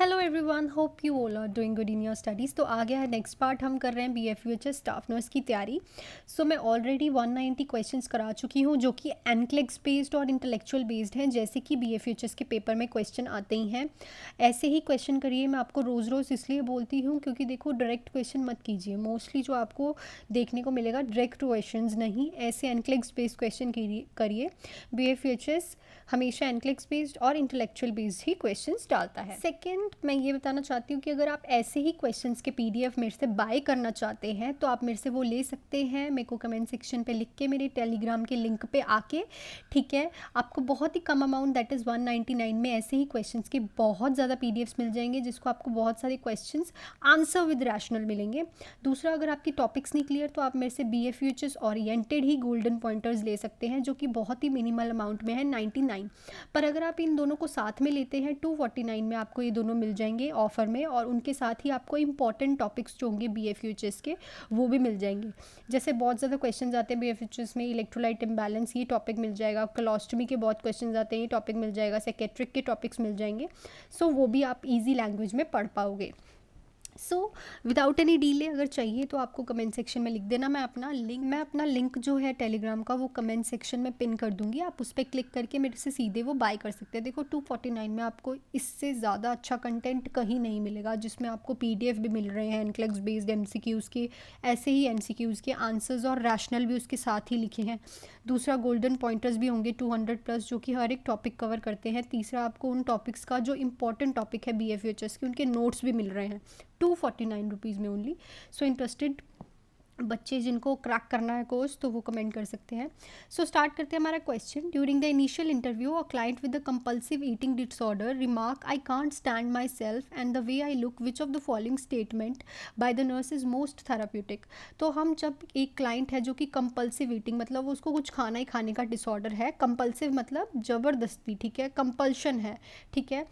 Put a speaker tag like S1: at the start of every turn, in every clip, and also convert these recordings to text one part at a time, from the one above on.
S1: Hello everyone, hope you all are doing good in your studies. तो आ गया है नेक्स्ट पार्ट। हम कर रहे हैं BFUHS स्टाफ नर्स की तैयारी। सो मैं ऑलरेडी 190 क्वेश्चंस करा चुकी हूँ जो कि एनक्लेक्स बेस्ड और इंटेलेक्चुअल बेस्ड हैं, जैसे कि BFUHS के पेपर में क्वेश्चन आते ही हैं। ऐसे ही क्वेश्चन करिए। मैं आपको रोज़ रोज़ इसलिए बोलती हूँ क्योंकि देखो, डायरेक्ट क्वेश्चन मत कीजिए। मोस्टली जो आपको देखने को मिलेगा डायरेक्ट क्वेश्चन नहीं, ऐसे एनक्लेक्स बेस्ड क्वेश्चन करिए। BFUHS हमेशा एनक्लेक्स बेस्ड और इंटेलेक्चुअल बेस्ड ही क्वेश्चंस डालता है। सेकंड, मैं ये बताना चाहती हूँ कि अगर आप ऐसे ही क्वेश्चंस के PDF मेरे से बाय करना चाहते हैं तो आप मेरे से वो ले सकते हैं। मेरे को कमेंट सेक्शन पे लिख के मेरे टेलीग्राम के लिंक पे आके, ठीक है, आपको बहुत ही कम अमाउंट दैट इज़ 199 में ऐसे ही क्वेश्चंस के बहुत ज़्यादा PDFs मिल जाएंगे, जिसको आपको बहुत सारे क्वेश्चंस आंसर विद रैशनल मिलेंगे। दूसरा, अगर आपकी टॉपिक्स नहीं क्लियर तो आप मेरे से BFUHS ओरिएंटेड ही गोल्डन पॉइंटर्स ले सकते हैं, जो कि बहुत ही मिनिमल अमाउंट में है 99। पर अगर आप इन दोनों को साथ में लेते हैं 249 में आपको ये दोनों मिल जाएंगे ऑफर में, और उनके साथ ही आपको इंपॉर्टेंट टॉपिक्स जो होंगे BFUHS के वो भी मिल जाएंगे। जैसे बहुत ज़्यादा क्वेश्चन आते हैं BFUHS में, इलेक्ट्रोलाइट इम्बैलेंस, ये टॉपिक मिल जाएगा। कोलोस्टमी के बहुत क्वेश्चन आते हैं, ये टॉपिक मिल जाएगा। साइकेट्रिक के टॉपिक्स मिल जाएंगे। सो वो भी आप ईजी लैंग्वेज में पढ़ पाओगे। सो विदाउट एनी डीले, अगर चाहिए तो आपको कमेंट सेक्शन में लिख देना। मैं अपना लिंक जो है टेलीग्राम का वो कमेंट सेक्शन में पिन कर दूंगी। आप उस पर क्लिक करके मेरे से सीधे वो बाय कर सकते हैं। देखो, 249 में आपको इससे ज़्यादा अच्छा कंटेंट कहीं नहीं मिलेगा, जिसमें आपको PDF भी मिल रहे हैं एनक्लेक्स बेस्ड MCQs के, ऐसे ही MCQs के आंसर्स और रैशनल भी उसके साथ ही लिखे हैं। दूसरा, गोल्डन पॉइंटर्स भी होंगे 200+ जो कि हर एक टॉपिक कवर करते हैं। तीसरा, आपको उन टॉपिक्स का जो इंपॉर्टेंट टॉपिक है BFUHS के, उनके नोट्स भी मिल रहे हैं 249 रुपीज़ में ओनली। सो इंटरेस्टेड बच्चे जिनको क्रैक करना है कोर्स, तो वो कमेंट कर सकते हैं। सो स्टार्ट करते हैं हमारा question. During the initial interview a client with the compulsive eating disorder remark, I can't stand my self and the way I look, which of the following statement by the nurse is most therapeutic. तो हम जब एक client है जो कि compulsive eating, मतलब उसको कुछ खाना ही खाने का डिसऑर्डर है। कंपल्सिव मतलब ज़बरदस्ती, ठीक है, कंपल्शन है, ठीक है,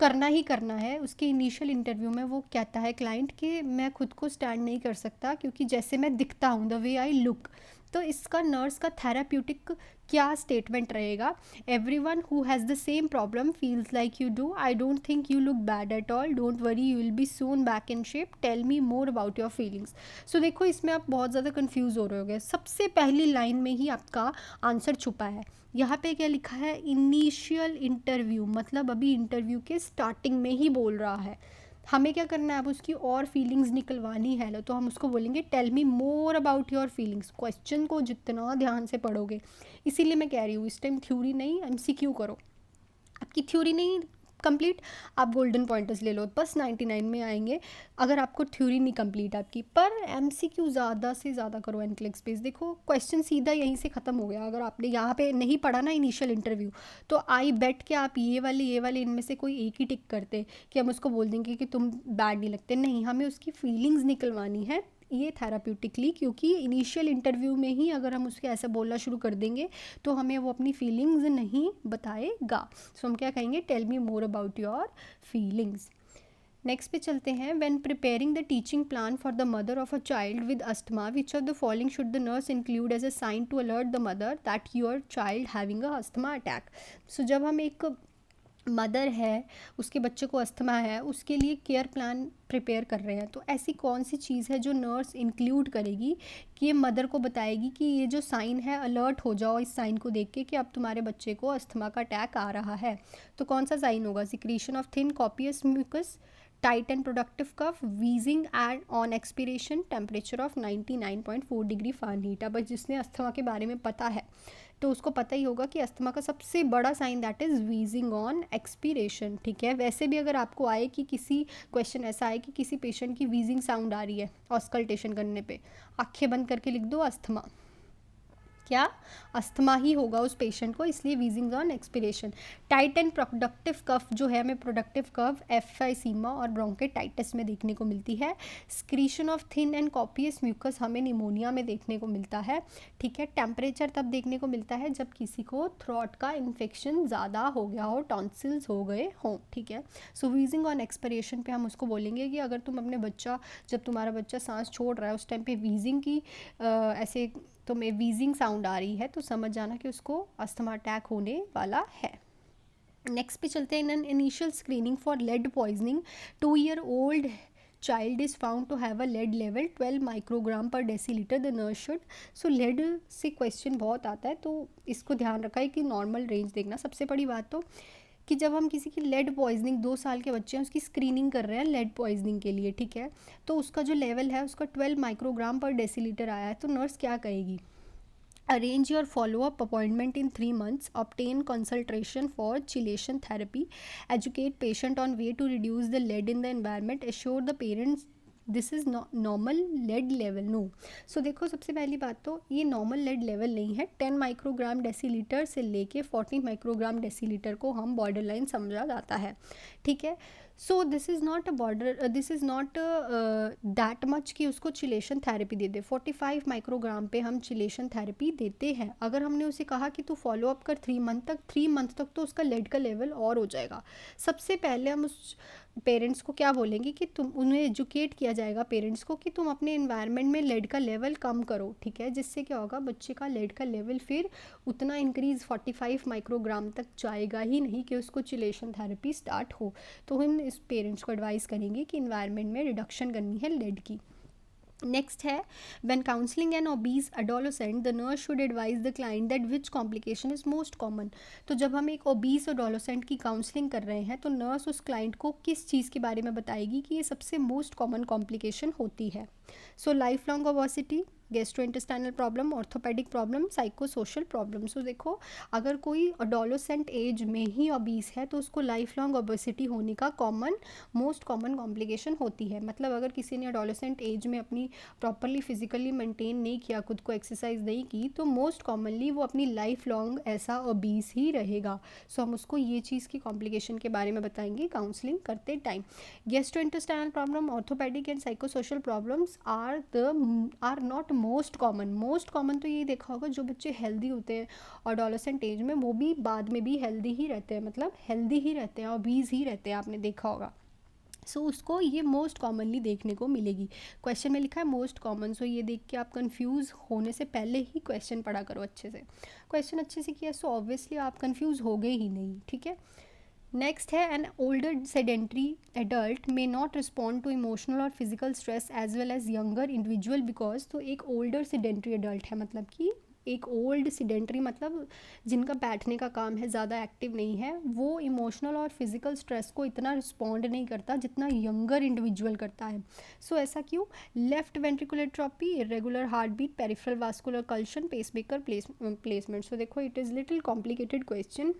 S1: करना ही करना है। उसके इनिशियल इंटरव्यू में वो कहता है क्लाइंट कि मैं खुद को स्टैंड नहीं कर सकता क्योंकि जैसे मैं दिखता हूँ, द वे आई लुक। तो इसका नर्स का थेराप्यूटिक क्या स्टेटमेंट रहेगा? Everyone who has the same problem feels like you do, I don't think you look bad at all, don't worry, you will be soon back in shape, tell me more about your feelings. So देखो, इसमें आप बहुत ज़्यादा confuse हो रहे होगे। सबसे पहली लाइन में ही आपका आंसर छुपा है। यहाँ पे क्या लिखा है? इनिशियल इंटरव्यू, मतलब अभी इंटरव्यू के स्टार्टिंग में ही बोल रहा है। हमें क्या करना है? अब उसकी और फीलिंग्स निकलवानी है। तो हम उसको बोलेंगे tell me more about your feelings. Question को जितना ध्यान से पढ़ोगे, इसीलिए मैं कह रही हूँ इस टाइम थ्योरी नहीं MCQ करो। आपकी थ्योरी नहीं कंप्लीट, आप गोल्डन पॉइंटर्स ले लो, बस 99 में आएंगे अगर आपको थ्योरी नहीं कंप्लीट आपकी। पर MCQ ज़्यादा से ज़्यादा करो एनक्लेक्स बेस। देखो, क्वेश्चन सीधा यहीं से ख़त्म हो गया। अगर आपने यहाँ पे नहीं पढ़ा ना इनिशियल इंटरव्यू, तो आई बेट कि आप ये वाले इनमें से कोई एक ही टिक करते कि हम उसको बोल देंगे कि तुम बैड नहीं लगते। नहीं, हमें उसकी फीलिंग्स निकलवानी है ये थेराप्यूटिकली, क्योंकि इनिशियल इंटरव्यू में ही अगर हम उसके ऐसा बोलना शुरू कर देंगे तो हमें वो अपनी फीलिंग्स नहीं बताएगा। सो हम क्या कहेंगे? Tell me more about your feelings. Next पे चलते हैं। When preparing the teaching plan for the mother of a child with asthma, which of the following should the nurse include as a sign to alert the mother that your child having a asthma attack. So जब हम एक mother है, उसके बच्चे को asthma है, उसके लिए केयर प्लान प्रिपेयर कर रहे हैं, तो ऐसी कौन सी चीज़ है जो नर्स इंक्लूड करेगी कि ये मदर को बताएगी कि ये जो साइन है, अलर्ट हो जाओ इस साइन को देख के कि अब तुम्हारे बच्चे को अस्थमा का अटैक आ रहा है। तो कौन सा साइन होगा? Secretion of thin copious mucus, tight and productive cough, wheezing and on expiration, temperature of 99.4 degree Fahrenheit. अब जिसने अस्थमा के बारे में पता है तो उसको पता ही होगा कि अस्थमा का सबसे बड़ा sign that is wheezing on expiration, ठीक है। वैसे भी अगर आपको आए कि किसी क्वेश्चन ऐसा आए कि किसी पेशेंट की वीजिंग साउंड आ रही है ऑस्कल्टेशन करने पे, आंखें बंद करके लिख दो अस्थमा। क्या? अस्थमा ही होगा उस पेशेंट को, इसलिए wheezing on expiration. Tight and productive cough जो है, हमें प्रोडक्टिव कफ एफाइसीमा और ब्रोंकेटाइटिस में देखने को मिलती है। Secretion of thin and copious mucus हमें निमोनिया में देखने को मिलता है, ठीक है। टेम्परेचर तब देखने को मिलता है जब किसी को थ्रोट का इन्फेक्शन ज़्यादा हो गया हो, टॉन्सिल्स हो गए हों, ठीक है। सो वीजिंग ऑन एक्सपिरेशन पे हम उसको बोलेंगे कि अगर तुम अपने बच्चा, जब तुम्हारा बच्चा सांस छोड़ रहा है उस टाइम पे वीजिंग की ऐसे तुम्हें वीजिंग साउंड आ रही है, तो समझ जाना कि उसको अस्थमा अटैक होने वाला है। नेक्स्ट पे चलते हैं। In an initial screening for lead poisoning 2 year old child is found to have a lead level 12 microgram per deciliter, the nurse should। So lead से क्वेश्चन बहुत आता है, तो इसको ध्यान रखा है कि नॉर्मल रेंज देखना। सबसे बड़ी बात तो कि जब हम किसी की लेड पॉइजनिंग 2 साल के बच्चे हैं उसकी स्क्रीनिंग कर रहे हैं लेड पॉइजनिंग के लिए, ठीक है, तो उसका जो लेवल है उसका 12 माइक्रोग्राम पर डेसीलीटर आया है, तो नर्स क्या कहेगी? Arrange your follow-up appointment in 3 months, obtain consultation for chelation therapy, educate patient on way to reduce the lead in the environment, assure the parents this is normal lead level no. So देखो, सबसे पहली बात तो ये normal lead level नहीं है। 10 microgram decilitre से लेके 40 माइक्रोग्राम डेसीलीटर को हम बॉर्डर लाइन समझा जाता है, ठीक है। So this is not a border, this is not that much कि उसको चिलेशन थेरेपी दे दे। 45 माइक्रोग्राम पे हम चिलेशन थेरेपी देते हैं। अगर हमने उसे कहा कि तू फॉलो अप कर 3 मंथ तक तो उसका लेड का लेवल और हो जाएगा। सबसे पहले हम उस पेरेंट्स को क्या बोलेंगे कि तुम उन्हें एजुकेट किया जाएगा, पेरेंट्स को, कि तुम अपने इन्वायरमेंट में लेड का लेवल कम करो, ठीक है, जिससे क्या होगा, बच्चे का लेड का लेवल फिर उतना इंक्रीज़ 45 माइक्रोग्राम तक जाएगा ही नहीं कि उसको चिलेशन थेरेपी स्टार्ट हो। तो हम इस पेरेंट्स को एडवाइस करेंगे कि इन्वायरमेंट में रिडक्शन करनी है लेड की। नेक्स्ट है, when counselling an obese adolescent the nurse should advise the client that which complication is most common. तो जब हम एक ओबीज एडोलोसेंट की काउंसलिंग कर रहे हैं तो नर्स उस क्लाइंट को किस चीज़ के बारे में बताएगी कि ये सबसे मोस्ट कॉमन कॉम्प्लिकेशन होती है। So lifelong obesity, gastrointestinal problem, orthopaedic problem, psychosocial problem. So देखो, अगर कोई अडोलोसेंट एज में ही ओबीस है तो उसको लाइफ लॉन्ग ओबेसिटी होने का मोस्ट कॉमन कॉम्प्लिकेशन होती है। मतलब अगर किसी ने अडोलोसेंट एज में अपनी प्रॉपरली फिजिकली मेंटेन नहीं किया, खुद को एक्सरसाइज नहीं की, तो मोस्ट कॉमनली वो अपनी लाइफ लॉन्ग ऐसा ओबीस ही रहेगा। सो हम उसको ये चीज़ की कॉम्प्लिकेशन के बारे में बताएंगे काउंसलिंग करते time. Gastrointestinal problem, orthopaedic and psycho social problems are not most common तो ये देखा होगा, जो बच्चे हेल्दी होते हैं और एडोलेसेंट एज में, वो भी बाद में भी हेल्दी ही रहते हैं, मतलब हेल्दी ही रहते हैं, ओबीज ही रहते हैं, आपने देखा होगा। सो उसको ये मोस्ट कॉमनली देखने को मिलेगी। क्वेश्चन में लिखा है मोस्ट कॉमन, सो ये देख के आप कंफ्यूज होने से पहले ही क्वेश्चन पढ़ा करो अच्छे से। क्वेश्चन अच्छे से किया सो ऑब्वियसली आप कंफ्यूज हो गए ही नहीं, ठीक है। नेक्स्ट है, an older sedentary adult may not respond to emotional और physical stress as well as younger individual because. तो एक ओल्डर सेडेंट्री एडल्ट है, मतलब कि एक ओल्ड सेडेंट्री मतलब जिनका बैठने का काम है, ज़्यादा एक्टिव नहीं है, वो इमोशनल और फिजिकल स्ट्रेस को इतना रिस्पॉन्ड नहीं करता जितना यंगर इंडिविजुअल करता है। सो ऐसा क्यों? Left ventricular hypertrophy, irregular heartbeat, peripheral vascular occlusion, pacemaker placement. So देखो, it is little complicated question.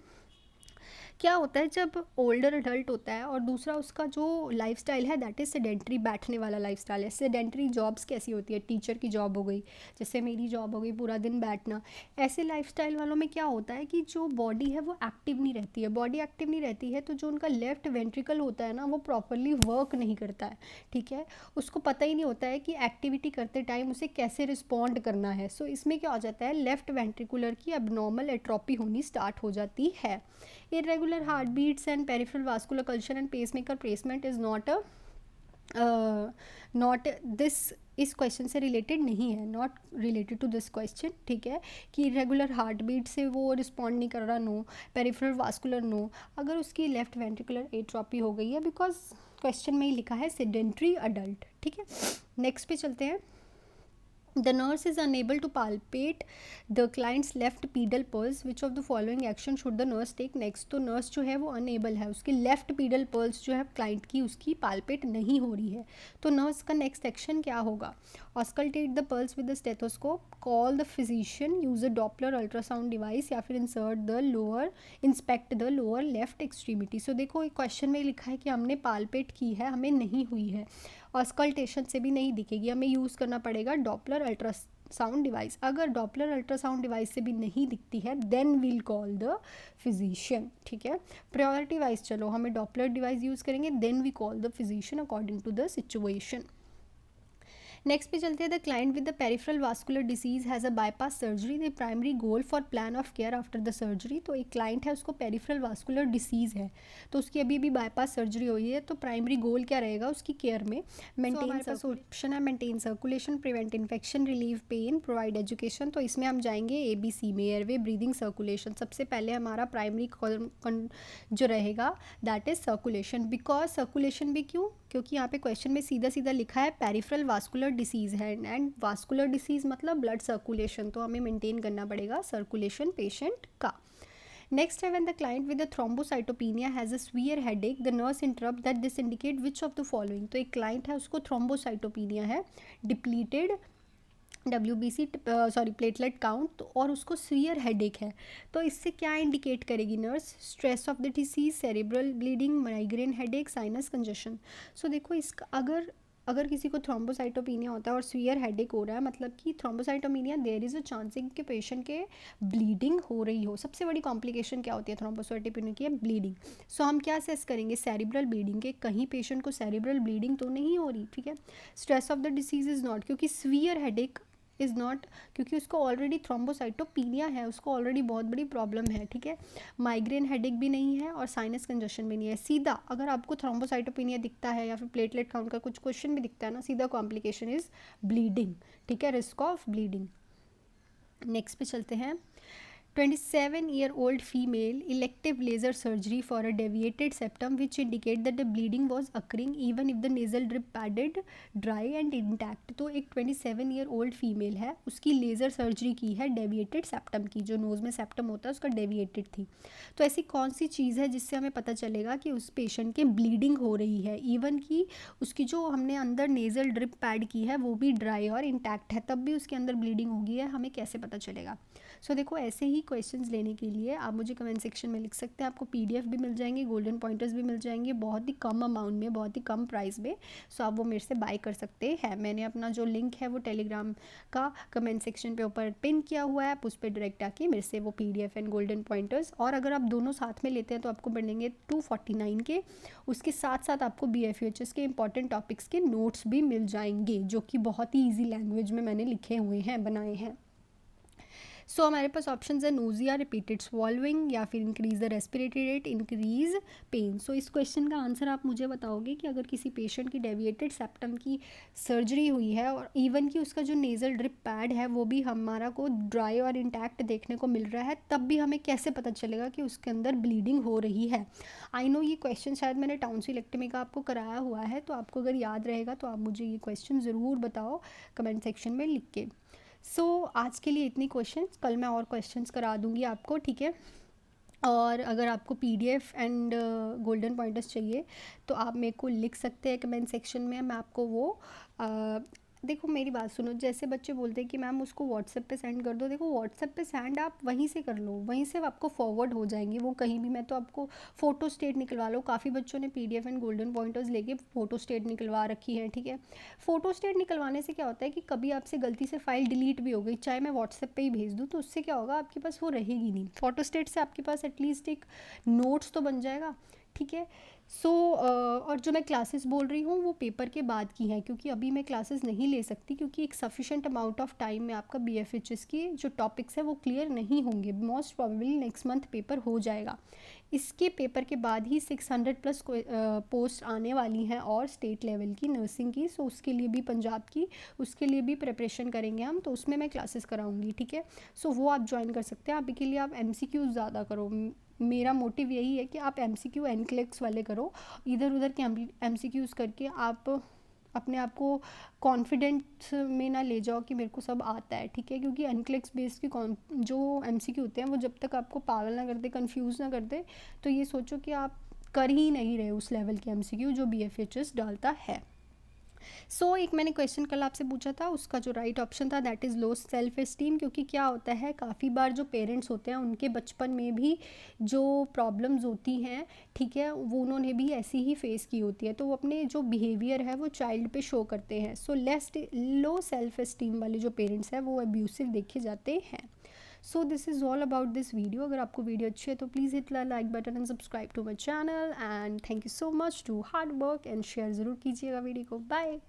S1: क्या होता है जब ओल्डर अडल्ट होता है और दूसरा उसका जो लाइफस्टाइल है दैट इज़ सेडेंट्री, बैठने वाला लाइफस्टाइल है। सेडेंट्री जॉब्स कैसी होती है? टीचर की जॉब हो गई, जैसे मेरी जॉब हो गई, पूरा दिन बैठना। ऐसे लाइफस्टाइल वालों में क्या होता है कि जो बॉडी है वो एक्टिव नहीं रहती है। बॉडी एक्टिव नहीं रहती है तो जो उनका लेफ्ट वेंट्रिकल होता है ना, वो प्रॉपरली वर्क नहीं करता है, ठीक है। उसको पता ही नहीं होता है कि एक्टिविटी करते टाइम उसे कैसे रिस्पॉन्ड करना है। सो इसमें क्या हो जाता है, लेफ्ट वेंट्रिकुलर की एबनॉर्मल एट्रोपी होनी स्टार्ट हो जाती है। irregular heartbeats and peripheral vascular culture and pacemaker placement is not this इस क्वेश्चन से रिलेटेड नहीं है, not related to this question, ठीक है। कि इरेगुलर हार्ट बीट से वो रिस्पॉन्ड नहीं कर रहा, नो। Peripheral vascular, no. अगर उसकी लेफ्ट वेंट्रिकुलर एट्रोपी हो गई है, बिकॉज क्वेश्चन में ही लिखा है सेडेंट्री अडल्ट, ठीक है। नेक्स्ट पे चलते हैं। The nurse is unable to palpate the client's left pedal pulse. Which of the following action should the nurse take next? तो nurse जो है वो unable है, उसकी left pedal pulse जो है client की, उसकी palpate नहीं हो रही है, तो nurse का next action क्या होगा? Auscultate the pulse with the stethoscope, call the physician, use a Doppler ultrasound device, या फिर inspect the lower left extremity. So देखो, क्वेश्चन में लिखा है कि हमने palpate की है, हमें नहीं हुई है, ऑस्कल्टेशन से भी नहीं दिखेगी, हमें यूज़ करना पड़ेगा डॉपलर अल्ट्रासाउंड डिवाइस। अगर डॉपलर अल्ट्रासाउंड डिवाइस से भी नहीं दिखती है then we'll call the physician, ठीक है। प्रायोरिटी वाइज चलो, हमें डॉपलर डिवाइस यूज़ करेंगे, then we call the physician according to the situation. Next पे चलते हैं। The client with the peripheral vascular disease has a bypass surgery, the primary goal for plan of care after the surgery. तो एक client है, उसको peripheral vascular disease है, तो उसकी अभी भी बाईपास सर्जरी हुई है, तो प्राइमरी गोल क्या रहेगा उसकी केयर में? मेंटेन ऑप्शन है, maintain circulation, prevent infection, relieve pain, provide education. तो इसमें हम जाएंगे ABC में, एयरवे, ब्रीदिंग, सर्कुलेशन। सबसे पहले हमारा प्राइमरी जो रहेगा that is circulation. Because circulation भी क्यों? क्योंकि यहाँ पे क्वेश्चन में सीधा सीधा लिखा है पेरिफेरल वास्कुलर डिसीज़ है, एंड वास्कुलर डिसीज़ मतलब ब्लड सर्कुलेशन, तो हमें मेंटेन करना पड़ेगा सर्कुलेशन पेशेंट का। नेक्स्ट है, when the client with the thrombocytopenia has a severe headache, the nurse interrupt that this indicate which of the following. तो एक क्लाइंट है, उसको थ्रोम्बोसाइटोपिनिया है, डिप्लीटेड WBC प्लेटलेट काउंट, और उसको सीवियर हेडेक है, तो इससे क्या इंडिकेट करेगी nurse? Stress of the disease, cerebral bleeding, migraine headache, sinus congestion. So देखो, इसका अगर किसी को थ्रोम्बोसाइटोपिनिया होता है और सीवियर हेडेक हो रहा है, मतलब कि थ्रोम्बोसाइटोपिनिया देयर इज़ अ चांसिंग कि पेशेंट के ब्लीडिंग हो रही हो। सबसे बड़ी कॉम्प्लिकेशन क्या होती है थ्रोम्बोसाइटोपिनिया की? ब्लीडिंग। सो हम क्या असेस करेंगे? सेरिब्रल ब्लीडिंग के, कहीं पेशेंट को सेरिब्रल ब्लीडिंग तो नहीं हो रही, ठीक है। Stress of the disease is not, क्योंकि सीवियर हेडेक इज़ नॉट, क्योंकि उसको ऑलरेडी थ्रोम्बोसाइटोपिनिया है, उसको ऑलरेडी बहुत बड़ी प्रॉब्लम है, ठीक है। माइग्रेन हेडेक भी नहीं है और साइनस कंजशन भी नहीं है। सीधा अगर आपको थ्रोम्बोसाइटोपिनिया दिखता है या फिर प्लेटलेट काउंट का कुछ क्वेश्चन भी दिखता है ना, सीधा कॉम्प्लिकेशन इज़ ब्लीडिंग, ठीक है, रिस्क ऑफ ब्लीडिंग। नेक्स्ट पे चलते हैं। 27-year-old female elective laser surgery for a deviated septum which indicate that the bleeding was occurring even if the nasal drip padded dry and intact। तो एक 27-year-old female है, उसकी laser surgery की है deviated septum की, जो nose में septum होता है उसका डेविएटेड थी। तो ऐसी कौन सी चीज़ है जिससे हमें पता चलेगा कि उस पेशेंट के ब्लीडिंग हो रही है, इवन कि उसकी जो हमने अंदर नेज़ल ड्रिप पैड की है वो भी ड्राई और इंटैक्ट है, तब भी उसके अंदर ब्लीडिंग होगी है, हमें कैसे पता चलेगा? सो देखो, ऐसे ही क्वेश्चंस लेने के लिए आप मुझे कमेंट सेक्शन में लिख सकते हैं, आपको PDF भी मिल जाएंगे, गोल्डन पॉइंटर्स भी मिल जाएंगे, बहुत ही कम अमाउंट में, बहुत ही कम प्राइस में। सो आप वो मेरे से बाय कर सकते हैं। मैंने अपना जो लिंक है वो टेलीग्राम का कमेंट सेक्शन पे ऊपर पिन किया हुआ है, आप उस पर डायरेक्ट आके मेरे से वो PDF एंड गोल्डन पॉइंटर्स, और अगर आप दोनों साथ में लेते हैं तो आपको पड़ेंगे 249 के। उसके साथ साथ आपको BFHS के इंपॉर्टेंट टॉपिक्स के नोट्स भी मिल जाएंगे, जो कि बहुत ही ईजी लैंग्वेज में मैंने लिखे हुए हैं, बनाए हैं। सो हमारे पास ऑप्शन है नोजिया, रिपीटेड स्वॉलोइंग, या फिर increase the respiratory rate, increase pain. So इस क्वेश्चन का आंसर आप मुझे बताओगे कि अगर किसी पेशेंट की डेविएटेड सेप्टम की सर्जरी हुई है और इवन कि उसका जो नेज़ल ड्रिप पैड है वो भी हमारा को ड्राई और इंटैक्ट देखने को मिल रहा है, तब भी हमें कैसे पता चलेगा कि उसके अंदर ब्लीडिंग हो रही है? आई नो ये क्वेश्चन शायद मैंने टाउनसिलेक्टमी का आपको कराया हुआ है, तो आपको अगर याद रहेगा तो आप मुझे ये क्वेश्चन ज़रूर बताओ कमेंट सेक्शन में लिख के। आज के लिए इतनी क्वेश्चंस, कल मैं और क्वेश्चंस करा दूंगी आपको, ठीक है। और अगर आपको PDF एंड गोल्डन पॉइंटर्स चाहिए तो आप मेरे को लिख सकते हैं कमेंट सेक्शन में, मैं आपको वो देखो मेरी बात सुनो, जैसे बच्चे बोलते हैं कि मैम उसको व्हाट्सएप पे सेंड कर दो, देखो व्हाट्सएप पे सेंड आप वहीं से कर लो, वहीं से आपको फॉरवर्ड हो जाएंगे वो कहीं भी। मैं तो आपको फ़ोटो स्टेट निकलवा लो, काफ़ी बच्चों ने PDF एंड गोल्डन पॉइंटर्स लेके फ़ोटो स्टेट निकलवा रखी है, ठीक है। फ़ोटो स्टेट निकलवाने से क्या होता है कि कभी आपसे गलती से फाइल डिलीट भी हो गई, चाहे मैं व्हाट्सएप पे ही भेज दूँ, तो उससे क्या होगा, आपके पास वो रहेगी नहीं। फ़ोटो स्टेट से आपके पास एटलीस्ट एक नोट्स तो बन जाएगा, ठीक है। और जो मैं क्लासेस बोल रही हूँ वो पेपर के बाद की हैं, क्योंकि अभी मैं क्लासेस नहीं ले सकती, क्योंकि एक सफिशेंट अमाउंट ऑफ टाइम में आपका BFHS की जो टॉपिक्स है वो क्लियर नहीं होंगे। Most probably next month paper हो जाएगा, इसके पेपर के बाद ही 600+ पोस्ट आने वाली हैं और स्टेट लेवल की नर्सिंग की। सो उसके लिए भी पंजाब की, उसके लिए भी प्रिपरेशन करेंगे हम, तो उसमें मैं क्लासेस कराऊंगी, ठीक है। सो वो आप ज्वाइन कर सकते हैं। अभी के लिए आप MCQ ज़्यादा करो, मेरा मोटिव यही है कि आप MCQ NCLEX वाले करो, इधर उधर के MCQs करके आप अपने आप को कॉन्फिडेंस में ना ले जाओ कि मेरे को सब आता है, ठीक है। क्योंकि NCLEX बेस्ड की जो MCQ होते हैं वो जब तक आपको पागल ना कर दे, कन्फ्यूज़ ना कर दे, तो ये सोचो कि आप कर ही नहीं रहे उस लेवल के MCQ जो BFHS डालता है। एक मैंने क्वेश्चन कल आपसे पूछा था, उसका जो राइट ऑप्शन था that is low self esteem. क्योंकि क्या होता है, काफ़ी बार जो पेरेंट्स होते हैं उनके बचपन में भी जो प्रॉब्लम्स होती हैं, ठीक है, वो उन्होंने भी ऐसी ही फेस की होती है, तो वो अपने जो बिहेवियर है वो चाइल्ड पे शो करते हैं। लो सेल्फ एस्टीम वाले जो पेरेंट्स हैं वो अब्यूसिव देखे जाते हैं। This is all about this video. अगर आपको वीडियो अच्छी है तो please hit the like button and subscribe to my channel, and thank you so much to hard work and share ज़रूर कीजिएगा वीडियो को। बाय।